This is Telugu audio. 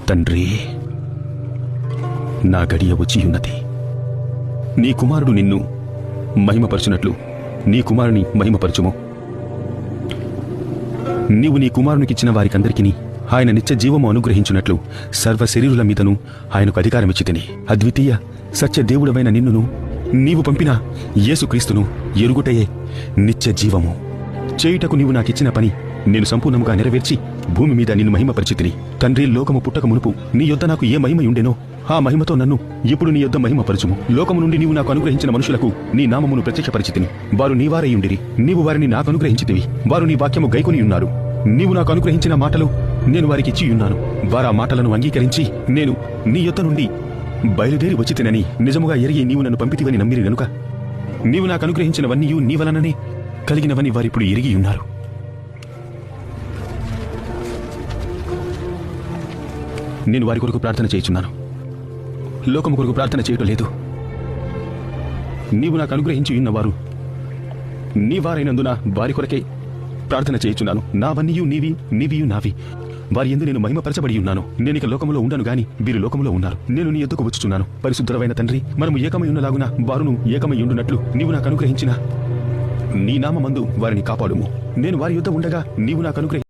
తండ్రి, నా గడియ వచ్చియున్నది. నీ కుమారుడు నిన్ను మహిమపరచునట్లు నీ కుమారుని మహిమపరచుము. నీవు నీ కుమారునికిచ్చిన వారికందరికీ ఆయన నిత్య జీవము అనుగ్రహించున్నట్లు సర్వ శరీరుల మీదను ఆయనకు అధికారమిచ్చితిని. అద్వితీయ సత్య దేవుడవైన నిన్నును నీవు పంపిన యేసుక్రీస్తును ఎరుగుటయే నిత్య జీవము. చేయుటకు నీవు నాకిచ్చిన పని నేను సంపూర్ణముగా నెరవేర్చి భూమి మీద నిన్ను మహిమపరిచితిని. తండ్రి, లోకము పుట్టక మునుపు నీ యొద్ద నాకు ఏ మహిమయుండెనో ఆ మహిమతో నన్ను ఇప్పుడు నీ యొద్ద మహిమపరచుము. లోకము నుండి నీవు నాకు అనుగ్రహించిన మనుషులకు నీ నామమును ప్రత్యక్షపరిచితిని. వారు నీవారయుండిరి. నీవు వారిని నాకు అనుగ్రహించితివి. వారు నీ వాక్యము గైకొని ఉన్నారు. నీవు నాకు అనుగ్రహించిన మాటలు నేను వారికి ఇచ్చియున్నాను. వారా మాటలను అంగీకరించి నేను నీ యొద్ద నుండి బయలుదేరి వచ్చితినని నిజముగా ఎరిగి నీవు నన్ను పంపితివని నమ్మిరి గనుక నీవు నాకు అనుగ్రహించినవన్నీ నీ వలననే కలిగినవని వారిప్పుడు ఎరిగియున్నారు. నేను వారి కొరకు ప్రార్థన చేయుచున్నాను, లోకము కొరకు ప్రార్థన చేయటం లేదు. నీవు నాకు అనుగ్రహించి ఉన్నవారు నీ వారైనందున వారి కొరకే ప్రార్థన చేయుచున్నాను. నావన్నీయు నీవి, నీవియు నావి. వారి యందు నేను మహిమపరచబడి ఉన్నాను. నేనిక లోకములో ఉండను గాని వీరు లోకములో ఉన్నారు. నేను నీ యొద్దకు వచ్చుచున్నాను. పరిశుద్ధమైన తండ్రి, మనము ఏకమై ఉన్నలాగున వారును ఏకమై ఉండునట్లు నీవు నాకు అనుగ్రహించిన నీ నామమందు వారిని కాపాడుము. నేను వారి యొద్ద ఉండగా నీవు నాకు అనుగ్రహించి